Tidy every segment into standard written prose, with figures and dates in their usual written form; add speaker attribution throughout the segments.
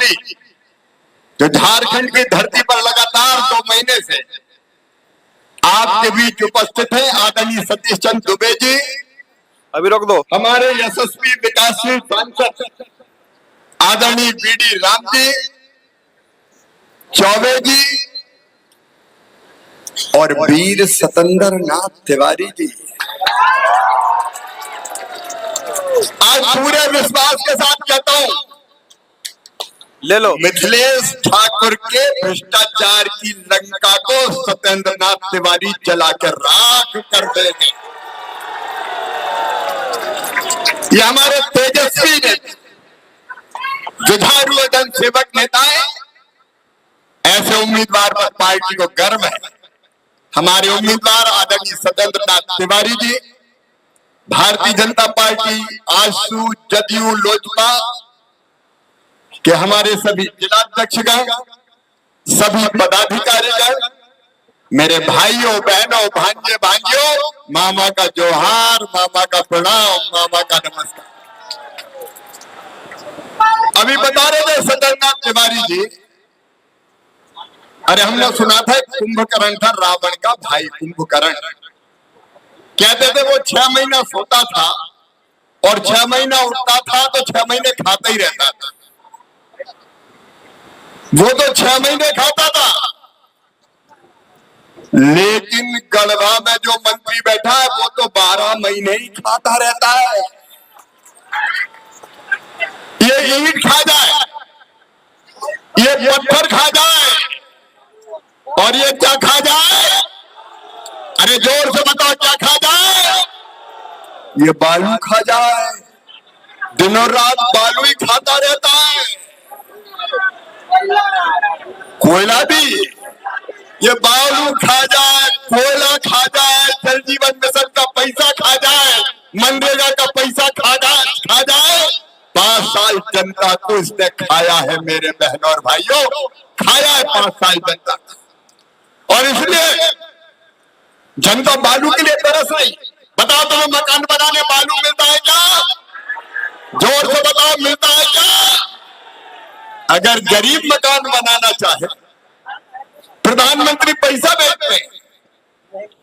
Speaker 1: मंत्री जो झारखंड की धरती पर लगातार 2 महीने से आपके बीच उपस्थित है, आदरणीय सतीश चंद्र दुबे जी,
Speaker 2: अभी रोक दो।
Speaker 1: हमारे यशस्वी विकासशील सांसद आदरणीय बीडी राम जी, चौबे जी और वीर सतेंद्र नाथ तिवारी जी। आज पूरे विश्वास के साथ कहता हूं,
Speaker 2: ले लो।
Speaker 1: मिथिलेश ठाकुर के भ्रष्टाचार की लंका को सतेंद्र नाथ तिवारी जलाकर राख कर देंगे। ये हमारे तेजस्वी नेता, जुझारू जनसेवक नेता है। ऐसे उम्मीदवार पर पार्टी को गर्व है। हमारे उम्मीदवार आदरणीय सतेंद्र नाथ तिवारी जी, भारतीय जनता पार्टी, आजसू, जदयू, लोजपा के हमारे सभी जिलाध्यक्षगण, सभी पदाधिकारीगण, मेरे भाइयों बहनों भांजे भांजियों, मामा का जोहार, मामा का प्रणाम, मामा का नमस्कार। अभी बता रहे थे सतेंद्र नाथ तिवारी जी, अरे हमने सुना था कुंभकर्ण था रावण का भाई। कुंभकर्ण कहते थे वो 6 महीना सोता था और 6 महीना उठता था तो 6 महीने खाता ही रहता था। वो तो 6 महीने खाता था, लेकिन गढ़वा में जो मंत्री बैठा है वो तो 12 महीने ही खाता रहता है। ये ईंट खा जाए, ये पत्थर खा जाए और ये क्या खा जाए? अरे जोर से बताओ, क्या खा जाए? ये बालू खा जाए। दिनों रात बालू ही खाता रहता है। कोयला भी, ये बालू खा जाए, कोयला खा जाए, जल जीवन मिशन का पैसा खा जाए, मनरेगा का पैसा खा जाए। 5 साल जनता को इसने खाया है मेरे बहनों और भाइयों, खाया है 5 साल जनता। और इसलिए जनता बालू के लिए तरस रही। बताओ तुम्हें मकान बनाने बालू मिलता है क्या? जोर से बताओ, मिलता है क्या? अगर गरीब मकान बनाना चाहे, प्रधानमंत्री पैसा भेजते हैं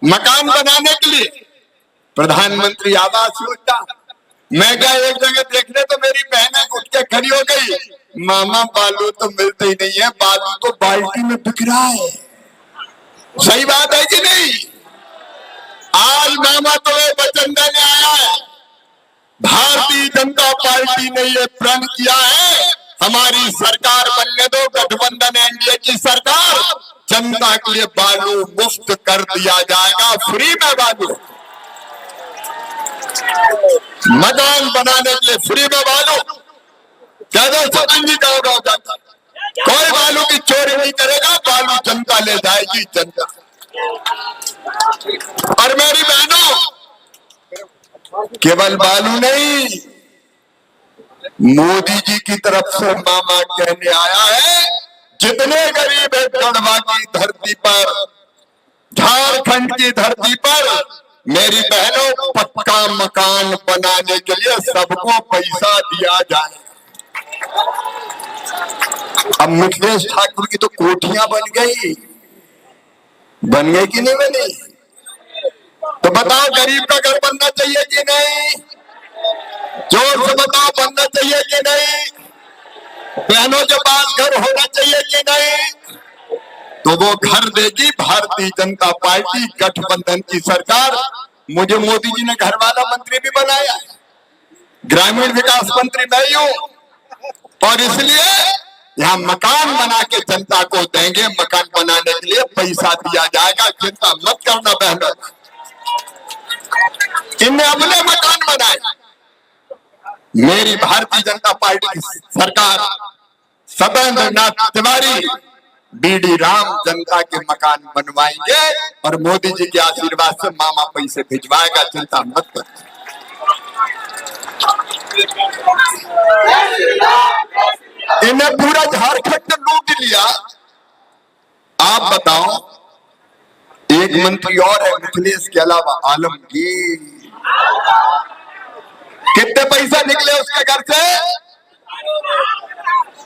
Speaker 1: मकान बनाने के लिए। प्रधानमंत्री आवास योजना, मैं गया एक जगह देखने तो मेरी बहनें उठ के खड़ी हो गई, मामा बालू तो मिलते ही नहीं है, बालू तो बाल्टी में बिक रहा है। सही बात है कि नहीं? आज मामा तुम्हें वचन देने आया है। भारतीय जनता पार्टी ने ये प्रण किया है, हमारी सरकार बनने दो, गठबंधन एनडीए की सरकार, जनता के लिए बालू मुफ्त कर दिया जाएगा, फ्री में बालू। मकान बनाने के लिए फ्री में बालू। कोई बालू की चोरी नहीं करेगा, बालू जनता ले जाएगी, जनता। और मेरी बहनों, केवल बालू नहीं, मोदी जी की तरफ से मामा कहने आया है, जितने गरीब है गढ़वा की धरती पर, झारखंड की धरती पर, मेरी बहनों पक्का मकान बनाने के लिए सबको पैसा दिया जाए। अब मिथिलेश ठाकुर की तो कोठियां बन गई कि नहीं बनी? तो बताओ, गरीब का घर बनना चाहिए कि नहीं? जोर से बताओ, बनना चाहिए कि नहीं? बहनों के पास घर होना चाहिए कि नहीं? तो वो घर देगी भारतीय जनता पार्टी, गठबंधन की सरकार। मुझे मोदी जी ने घर वाला मंत्री भी बनाया, ग्रामीण विकास मंत्री मैं ही हूं, और इसलिए यहाँ मकान बना के जनता को देंगे। मकान बनाने के लिए पैसा दिया जाएगा, चिंता मत करना बहनों। इनने अपने मकान बनाए, मेरी भारतीय जनता पार्टी की सरकार, सतेंद्र नाथ तिवारी, बीडी राम जनता के मकान बनवाएंगे और मोदी जी के आशीर्वाद से मामा पैसे भिजवाएगा, चिंता मत कर। इन्हें पूरा झारखंड लूट लिया। आप बताओ, एक मंत्री और है मिथिलेश के अलावा, आलमगीर। कितने पैसा निकले उसके घर से?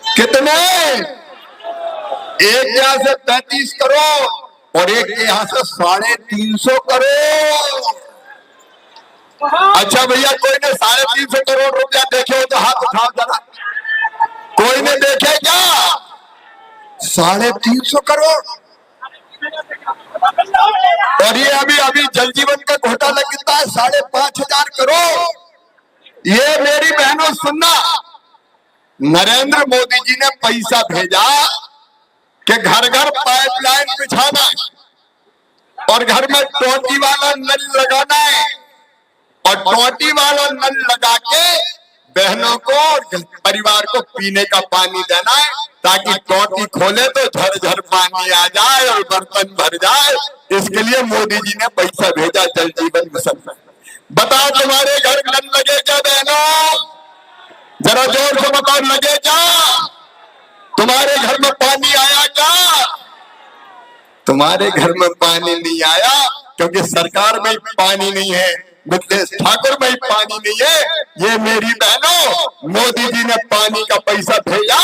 Speaker 1: कितने? एक यहाँ से 35 करोड़ और एक यहाँ से 350 करोड़। अच्छा भैया, कोई ने 350 करोड़ रुपया देखे हो तो हाथ उठाओ जरा। कोई ने देखे क्या? 350 करोड़। और ये अभी अभी जल जीवन का घोटाला कितना है? 5,500 करोड़। ये मेरी बहनों सुनना, नरेंद्र मोदी जी ने पैसा भेजा कि घर घर पाइपलाइन बिछाना और घर में टोटी वाला नल लगाना है और टोटी वाला नल लगा के बहनों को और परिवार को पीने का पानी देना है, ताकि टोटी खोले तो झरझर पानी आ जाए और बर्तन भर जाए। इसके लिए मोदी जी ने पैसा भेजा जल जीवन मिशन में। बताओ, तुम्हारे घर नल लगे क्या बहनों? जरा जोर से बताओ, लगे क्या? तुम्हारे घर में पानी आया क्या? तुम्हारे घर में पानी नहीं आया क्योंकि सरकार में पानी नहीं है, मिथिलेश ठाकुर में पानी नहीं है। ये मेरी बहनों, मोदी जी ने पानी का पैसा भेजा,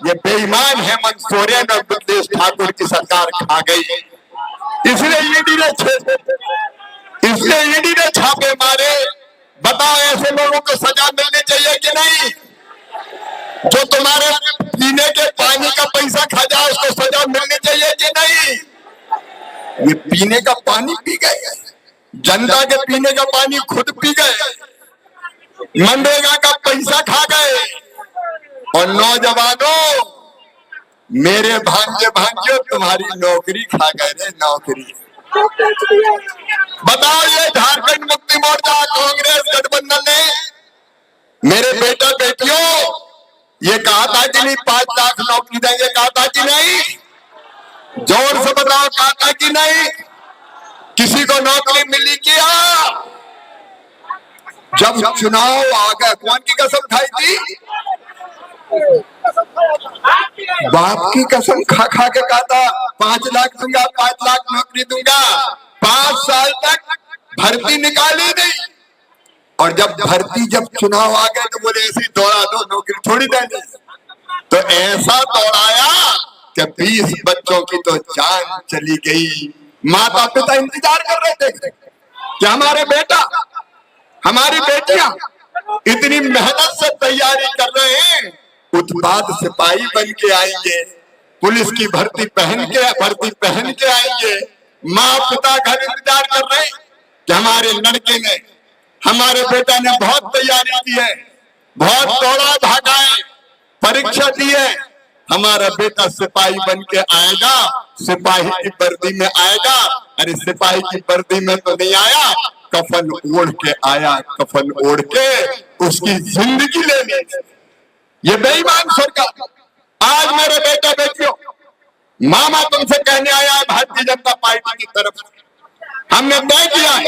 Speaker 1: ये बेईमान हेमंत सोरेन और मिथिलेश ठाकुर की सरकार खा गई। इसलिए ईडी ने छापे मारे। बताओ, ऐसे लोगों को सजा मिलनी चाहिए कि नहीं? जो तुम्हारे पीने के पानी का पैसा खा जाए उसको सजा मिलनी चाहिए कि नहीं? ये पीने का पानी पी गए, जनता के पीने का पानी खुद पी गए, मनरेगा का पैसा खा गए। और नौजवानों, मेरे भांजे भांजियों, तुम्हारी नौकरी खा गए रे, नौकरी। बताओ, ये झारखंड मुक्ति मोर्चा कांग्रेस गठबंधन ने मेरे बेटा बेटियों ये कहा था कि नहीं 5 लाख नौकरी देंगे, कहा था कि नहीं? जोर से बताओ, कहा था कि नहीं? किसी को नौकरी मिली क्या? जब चुनाव आ गया, कौन की कसम खाई थी? बाप की कसम खा खा के कहा था 5 लाख दूंगा, 5 लाख नौकरी दूंगा। 5 साल तक भर्ती निकाली नहीं, और जब चुनाव आ गए तो बोले ऐसे दौड़ा दो, नौकरी थोड़ी देंगे। तो ऐसा दौड़ाया कि 20 बच्चों की तो जान चली गई। माता पिता इंतजार कर रहे थे कि हमारे बेटा, हमारी बेटियां इतनी मेहनत से तैयारी कर रहे हैं, उत्पाद सिपाही बन के आएंगे, पुलिस की वर्दी पहन के आएंगे। माँ पिता घर इंतजार कर रहे हैं कि हमारे लड़के ने, हमारे बेटा ने बहुत तैयारी की है, बहुत दौड़ा भागा है, परीक्षा दी है, हमारा बेटा सिपाही बन के आएगा, सिपाही की वर्दी में आएगा। अरे सिपाही की वर्दी में तो नहीं आया, कफन ओढ़ के आया, कफन ओढ़ के उसकी जिंदगी ले ली। ये बेईमान सरकार। आज मेरे बेटा बेटियों, मामा तुमसे कहने आया है भारतीय जनता पार्टी की तरफ से, हमने तय किया है,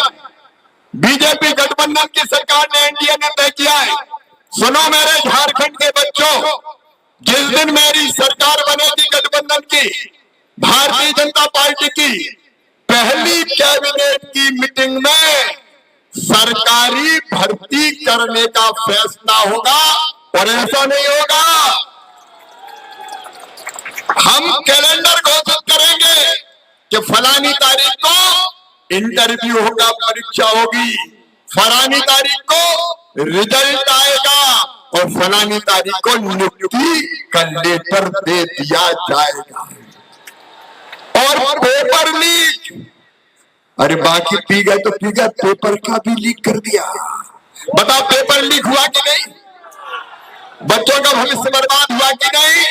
Speaker 1: बीजेपी गठबंधन की सरकार ने, एनडीए ने तय किया है। सुनो मेरे झारखंड के बच्चों, जिस दिन मेरी सरकार बनेगी गठबंधन की, भारतीय जनता पार्टी की, पहली कैबिनेट की मीटिंग में सरकारी भर्ती करने का फैसला होगा। और ऐसा नहीं होगा, हम कैलेंडर घोषित करेंगे कि फलानी तारीख को इंटरव्यू होगा, परीक्षा होगी, फलानी तारीख को रिजल्ट आएगा और फलानी तारीख को नियुक्ति का लेटर दे दिया जाएगा। और पेपर लीक, अरे बाकी पी गए तो पी गए, पेपर का भी लीक कर दिया। बताओ, पेपर लीक हुआ कि नहीं? बच्चों का भविष्य बर्बाद हुआ कि नहीं?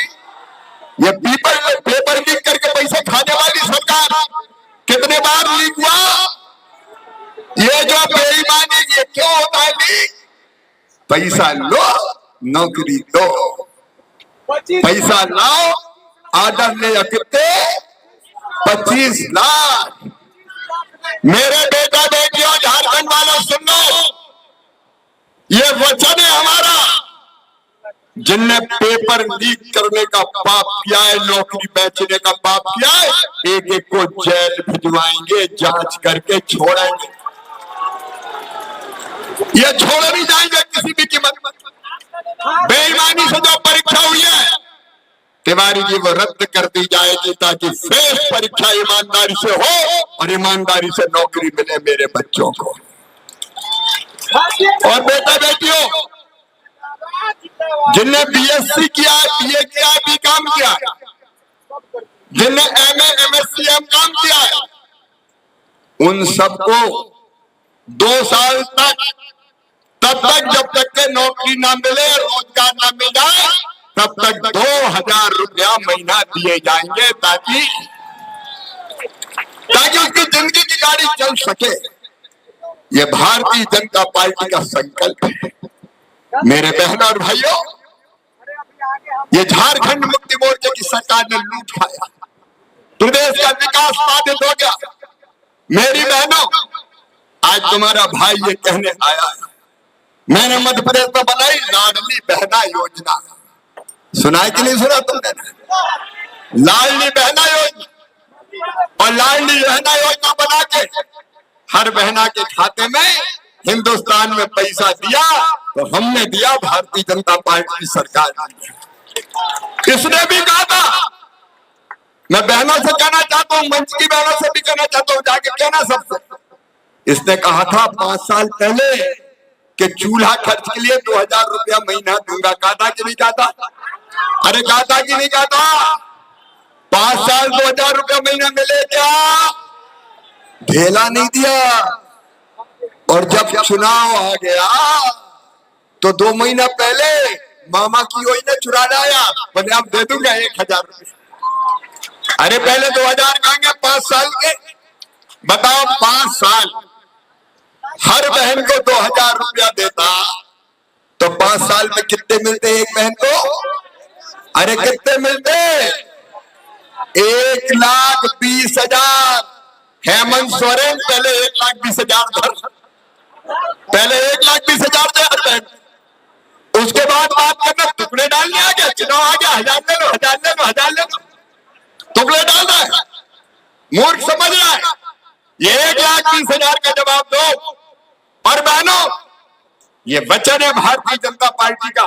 Speaker 1: ये पेपर लीक करके पैसे खाने वाली सरकार कितने बार लीक हुआ? ये जो बेईमानी, ये क्यों होता है लीक? पैसा लो, नौकरी दो, पैसा लाओ, आर्डर ले कितने? 25 लाख। मेरे बेटा बेटियों, झारखंड वालों सुन लो, ये वचन है हमारा। जिनने पेपर लीक करने का पाप किया है, नौकरी बेचने का पाप किया है, एक एक को जेल भिजवाएंगे, जांच करके छोड़ेंगे। ये छोड़ नहीं जाएंगे किसी भी कीमत पर। बेईमानी से जो परीक्षा हुई है, तिवारी जी वो रद्द कर दी जाएगी ताकि फेस परीक्षा ईमानदारी से हो और ईमानदारी से नौकरी मिले मेरे बच्चों को। और बेटा बेटियों, जिनने बीएससी किया है, बीए किया है, बीकॉम किया है, जिनने एमए एमएससी एमकॉम किया है, उन सबको 2 साल तक, तब तक जब तक के नौकरी ना मिले, रोजगार ना मिल जाए, तब तक 2000 रुपया महीना दिए जाएंगे ताकि उसकी जिंदगी की गाड़ी चल सके। ये भारतीय जनता पार्टी का संकल्प है। मेरे बहनों और भाइयों, ये झारखंड मुक्ति मोर्चे की सरकार ने लूट खाया, प्रदेश का विकास बाधित हो गया। मेरी बहनों, आज तुम्हारा भाई ये कहने आया है, मैंने मध्य प्रदेश में बनाई लाडली बहना योजना। सुना है कि नहीं सुना तुमने? लाडली बहना योजना, और लाडली बहना योजना बना के हर बहना के खाते में हिंदुस्तान में पैसा दिया तो हमने दिया, भारतीय जनता पार्टी की सरकार ने। इसने भी कहा था, मैं बहनों से कहना चाहता हूं, मंच की बहनों से भी कहना चाहता हूं, जाके कहना सबसे। इसने कहा था 5 साल पहले कि चूल्हा खर्च के लिए 2000 रुपया महीना दूंगा। कहा था कि नहीं कहा था? अरे कहा था कि नहीं कहा था? 5 साल 2000 रुपया महीना मिले क्या? ढेला नहीं दिया। और जब चुनाव आ गया तो 2 महीना पहले मामा की वही ने चुरा लाया, बोले अब दे दूंगा 1000 रुपया। अरे पहले 2000 कहेंगे 5 साल के, बताओ 5 साल हर बहन को 2000 रुपया देता तो 5 साल में कितने मिलते एक बहन को? अरे कितने मिलते? 1,20,000। हेमंत सोरेन पहले 1,20,000 था, पहले 1,20,000 दे हर बहन। उसके बाद बात करना, टुकड़े डालने आ गया, चुनाव आ गया, 1000 ले लो, 1000 ले लो, 1000 ले लो, टुकड़े डालना है। मूर्ख समझ रहा है? ये 1,20,000 का जवाब दो। और बहनों, ये वचन है भारतीय जनता पार्टी का,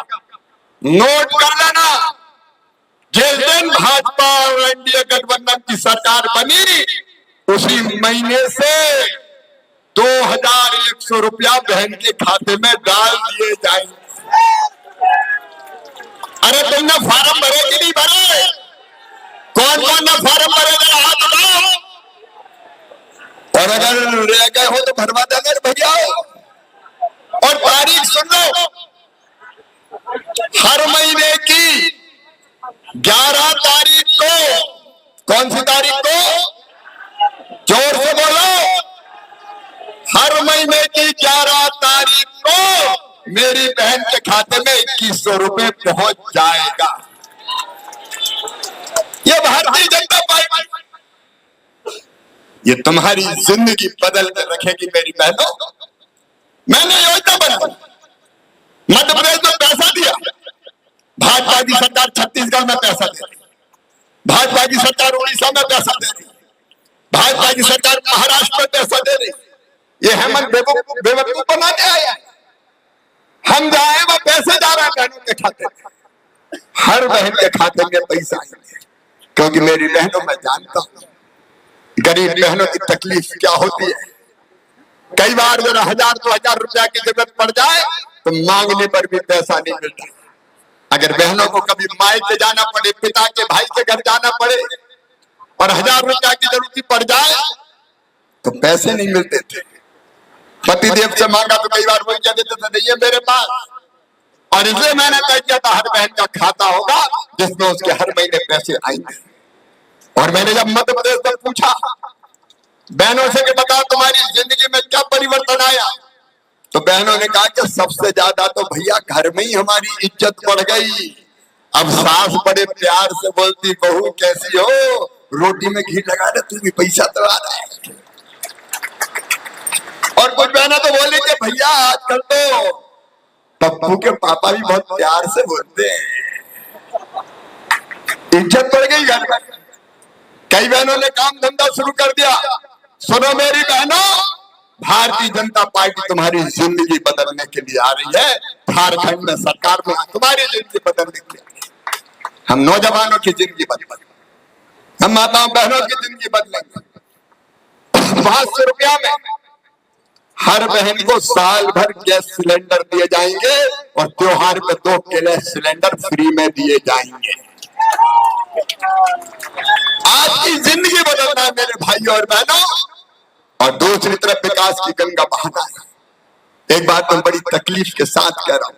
Speaker 1: नोट कर लेना। जिस दिन भाजपा और एनडीए गठबंधन की सरकार बनी, उसी महीने से 2100 रुपया बहन के खाते में डाल दिए जाएंगे। अरे तुमने फार्म भरे कि नहीं भरे? कौन कौन ने फार्म भरे, जरा हाथ उठाओ। और अगर रह गए हो तो भरवा देंगे भैया। और तारीख सुन लो, हर महीने की 11 तारीख को, कौन सी तारीख को? जोर से बोलो। हर महीने की 11 तारीख को मेरी बहन के खाते में 2100 रुपए पहुंच जाएगा। ये भारतीय जनता पार्टी, ये तुम्हारी जिंदगी बदल कर रखेगी मेरी बहनों। मैंने योजना बनाई, मध्य प्रदेश में पैसा दिया, भाजपा की सरकार छत्तीसगढ़ में पैसा दे रही, भाजपा की सरकार उड़ीसा में पैसा दे रही, भाजपा की सरकार महाराष्ट्र में पैसा दे रही। ये हेमंत बेवकूफ बनाने आया है। हम जाए वो पैसे जा रहा है बहनों के खाते में, हर बहन के खाते में पैसा आएंगे। क्योंकि मेरी बहनों, मैं जानता हूं गरीब बहनों की तकलीफ क्या होती है। कई बार जरा 1000-2000 रुपया की जरूरत पड़ जाए तो मांगने पर भी पैसा नहीं मिलता। अगर बहनों को कभी मायके जाना पड़े, पिता के भाई के घर जाना पड़े और 1000 रुपया की जरूरत पड़ जाए तो पैसे नहीं मिलते थे। पतिदेव से मांगा तो कई बार वही कह देते थे नहीं है मेरे पास। और इसलिए मैंने तय किया था हर बहन का खाता होगा जिसमें उसके हर महीने पैसे आएंगे। और मैंने जब मध्य प्रदेश में पूछा बहनों से कि बताओ तुम्हारी जिंदगी में क्या परिवर्तन आया, तो बहनों ने कहा कि सबसे ज्यादा तो भैया घर में ही हमारी इज्जत बढ़ गई। अब सास बड़े प्यार से बोलती, बहू कैसी हो, रोटी में घी लगा दे, तू भी पैसा तो आ रहा है। और कुछ बहना तो बोले कि भैया आजकल तो पप्पू के पापा भी बहुत प्यार से बोलते हैं। इज्जत बढ़ गई घर में। कई बहनों ने काम धंधा शुरू कर दिया। सुनो मेरी बहनों, भारतीय जनता पार्टी तुम्हारी जिंदगी बदलने के लिए आ रही है। झारखंड में सरकार में तुम्हारी जिंदगी बदलने के लिए। हम नौजवानों की जिंदगी बदलेंगे, हम माताओं बहनों की जिंदगी बदलेंगे। 500 रुपया में हर बहन को साल भर गैस सिलेंडर दिए जाएंगे और त्योहार पे 2 गैस सिलेंडर फ्री में दिए जाएंगे। आज की जिंदगी बदलना है मेरे भाइयों और बहनों। और दूसरी तरफ विकास की गंगा बहाना है। एक बात मैं बड़ी तकलीफ के साथ कह रहा हूं,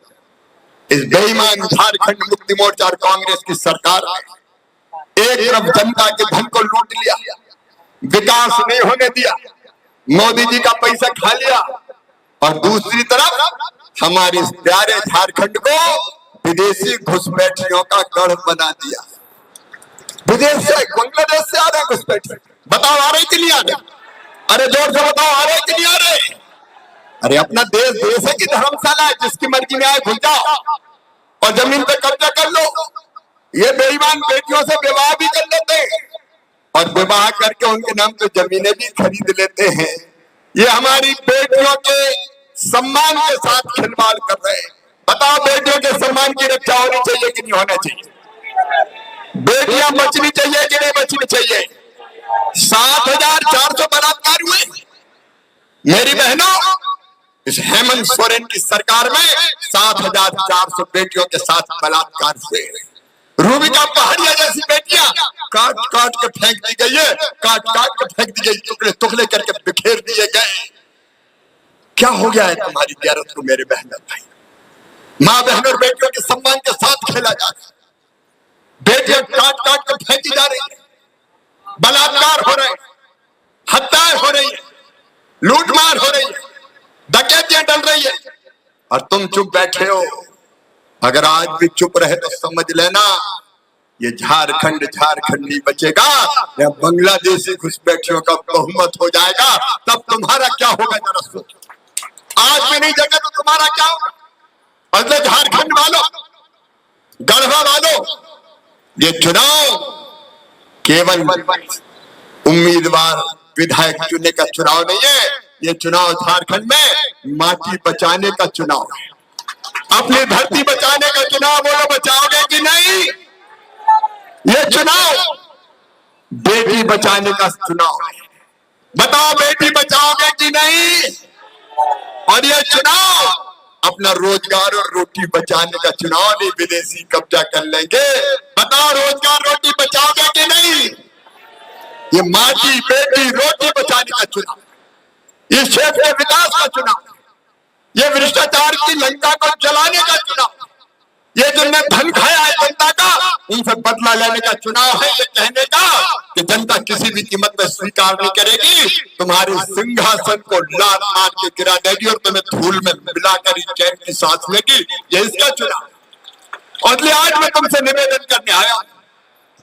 Speaker 1: इस बेईमान झारखंड मुक्ति मोर्चा और कांग्रेस की सरकार ने एक तरफ जनता के धन को लूट लिया, विकास नहीं होने दिया, मोदी जी का पैसा खा लिया, और दूसरी तरफ हमारे इस प्यारे झारखंड को विदेशी घुसपैठियों का गढ़ बना दिया। विदेश से, बांग्लादेश से आ रहे घुसपैठिए, बताओ आ रहे कि नहीं आ रहे? अरे जोर से बताओ आ रहे कि नहीं आ रहे? अरे अपना देश देश है कि धर्मशाला है, जिसकी मर्जी में आए घुस जाओ और जमीन पे कब्जा कर लो। ये बेईमान बेटियों से विवाह भी कर लेते हैं और विवाह करके उनके नाम पे जमीनें भी खरीद लेते हैं। ये हमारी बेटियों के सम्मान के साथ खिलवाड़ कर रहे हैं। बताओ बेटियों के सम्मान की रक्षा होनी चाहिए कि नहीं होना चाहिए? बेटियां बचनी चाहिए कि नहीं बचनी चाहिए? 7,400 बलात्कार हुए मेरी बहनों। इस हेमंत सोरेन की सरकार में 7,400 बेटियों के साथ बलात्कार हुए। रूबी का पहाड़िया जैसी बेटियां काट काट के फेंक दी गई है, काट काट के फेंक दी गई, टुकड़े टुकड़े करके बिखेर दिए गए। क्या हो गया है तुम्हारी गैरत को मेरे बहन भाई? माँ बहन और बेटियों के सम्मान के साथ खेला जा रहा है। बेटियां काट काट के फेंकी जा रही है, बलात्कार हो रहे, हत्याएं हो रही है, लूटमार हो रही है, डकैतियां डल रही है, और तुम चुप बैठे हो। अगर आज भी चुप रहे तो समझ लेना ये झारखंड नहीं बचेगा, या बांग्लादेशी घुसपैठियों का बहुमत हो जाएगा। तब तुम्हारा क्या होगा जरा सोचो। आज भी नहीं जगह तो तुम्हारा क्या होगा? अगले झारखंड वालों, गढ़वा वालों, ये चुनाव केवल उम्मीदवार विधायक चुनने का चुनाव नहीं है। ये चुनाव झारखंड में माटी बचाने का चुनाव है, अपनी धरती बचाने का चुनाव। बोलो बचाओगे कि नहीं? ये चुनाव बेटी बचाने का चुनाव है। बताओ बेटी बचाओगे कि नहीं? और ये चुनाव अपना रोजगार और रोटी बचाने का चुनाव नहीं, विदेशी कब्जा कर लेंगे। बताओ रोजगार रोटी बचाओगे कि नहीं? ये माटी बेटी रोटी बचाने का चुनाव, इस क्षेत्र के विकास का चुनाव, ये भ्रष्टाचार की लंका को जलाने का चुनाव, ये जिनने धन खाया है जनता का उनसे बदला लेने का चुनाव है। ये कहने का कि जनता किसी भी कीमत पर स्वीकार नहीं करेगी, तुम्हारे सिंहासन को लात मार के गिरा देगी और तुम्हें धूल में मिलाकर चैन की सांस लेगी। ये इसका चुनाव। और आज मैं तुमसे निवेदन करने आया,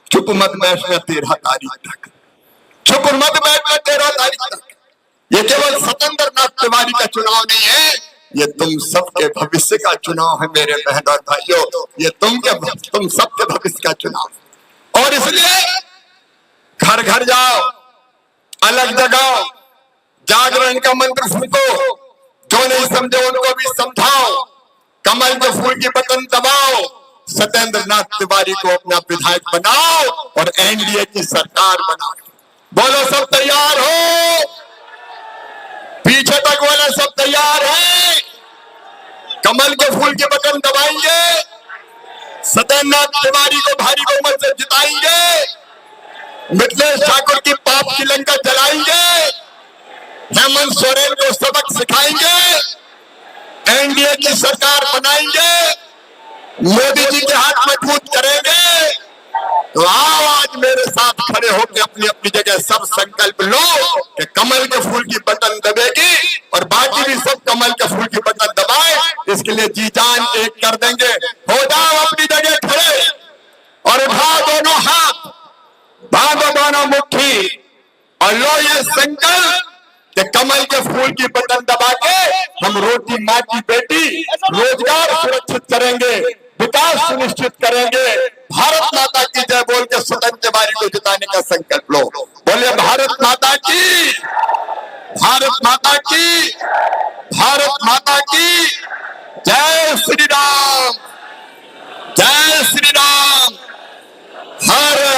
Speaker 1: चुप मत बैठना 13 तारीख तक, चुप मत बैठना 13 तारीख तक। ये केवल सतेंद्र नाथ तिवारी का चुनाव नहीं है, ये तुम सबके भविष्य का चुनाव है मेरे बहन और भाइयों। ये तुम सबके भविष्य का चुनाव। और इसलिए घर घर जाओ, अलग जगाओ, जागरण का मंत्र फूको, जो नहीं समझे उनको भी समझाओ, कमल के फूल की बटन दबाओ, सतेंद्र नाथ तिवारी को अपना विधायक बनाओ और एनडीए की सरकार बनाओ। बोलो सब तैयार हो? पीछे तक वाले सब तैयार हैं? कमल के फूल के बटन दबाएंगे, सतेंद्र नाथ तिवारी को भारी बहुमत से जिताएंगे, मिथिलेश ठाकुर की पाप की लंका जलाएंगे, हेमंत सोरेन को सबक सिखाएंगे, एनडीए की सरकार बनाएंगे, मोदी जी के हाथ मजबूत करेंगे। तो आओ आज मेरे साथ खड़े होकर अपनी अपनी जगह सब संकल्प लो कि कमल के फूल की बटन दबेगी और बाकी भी सब कमल के फूल की बटन दबाए। इसके लिए जी जान एक कर देंगे। हो जाओ अपनी जगह खड़े और उठाओ दोनों हाथ, बांधो दोनों मुट्ठी और लो ये संकल्प कि कमल के फूल की बटन दबा के हम रोटी माटी बेटी रोजगार सुरक्षित करेंगे, विकास सुनिश्चित करेंगे। भारत माता की जय बोल के सतेंद्र तिवारी को जिताने का संकल्प लो। बोले भारत माता की, भारत माता की, भारत माता की जय श्री राम, जय श्री राम, हर